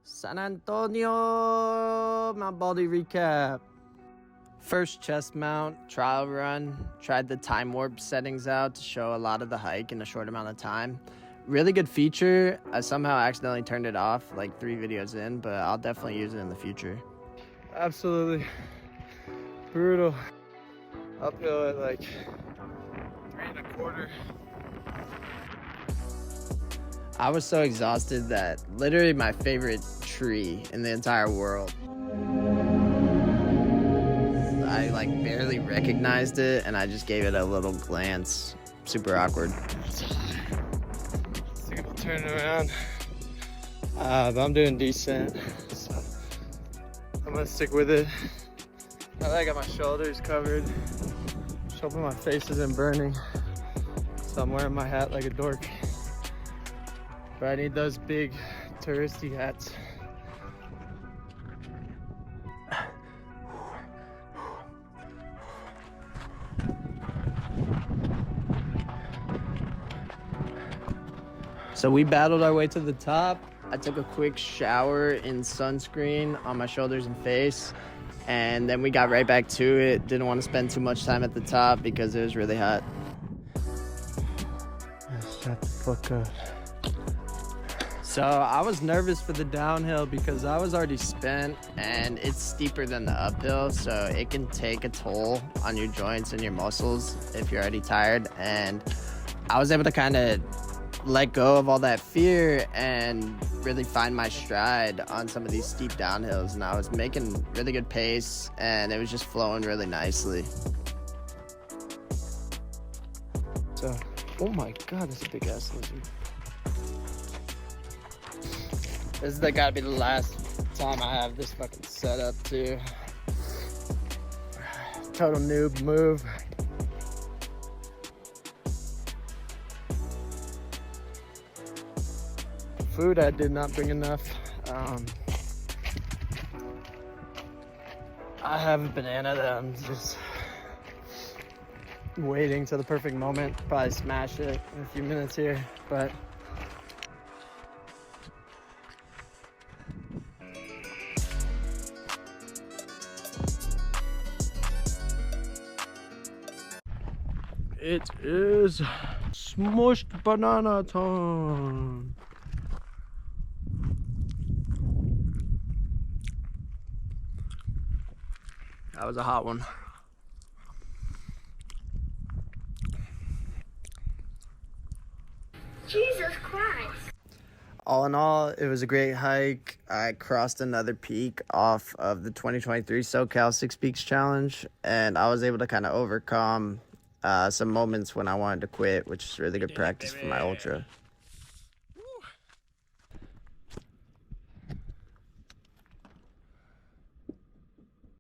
San Antonio, Mount Baldy recap. First chest mount, trial run. Tried the time warp settings out to show a lot of the hike in a short amount of time. Really good feature. I somehow accidentally turned it off like 3 videos in, but I'll definitely use it in the future. Absolutely brutal. Uphill at like 3 1/4. I was so exhausted that literally my favorite tree in the entire world, I like barely recognized it and I just gave it a little glance. Super awkward. Think about turning around. But I'm doing decent, so I'm gonna stick with it. I got my shoulders covered. Just hoping my face isn't burning. So I'm wearing my hat like a dork. But I need those big touristy hats. So we battled our way to the top. I took a quick shower in sunscreen on my shoulders and face, and then we got right back to it. Didn't want to spend too much time at the top because it was really hot. Shut the fuck up. So I was nervous for the downhill because I was already spent and it's steeper than the uphill, so it can take a toll on your joints and your muscles if you're already tired. And I was able to kind of let go of all that fear and really find my stride on some of these steep downhills, and I was making really good pace and it was just flowing really nicely. So, oh my god, that's a big ass lizard. This is gotta be the last time I have this fucking setup too. Total noob move. Food, I did not bring enough. I have a banana that I'm just waiting till the perfect moment. Probably smash it in a few minutes here, but it is smushed banana time. That was a hot one. Jesus Christ. All in all, it was a great hike. I crossed another peak off of the 2023 SoCal 6 Peaks Challenge, and I was able to kind of overcome some moments when I wanted to quit, which is really good practice for my ultra.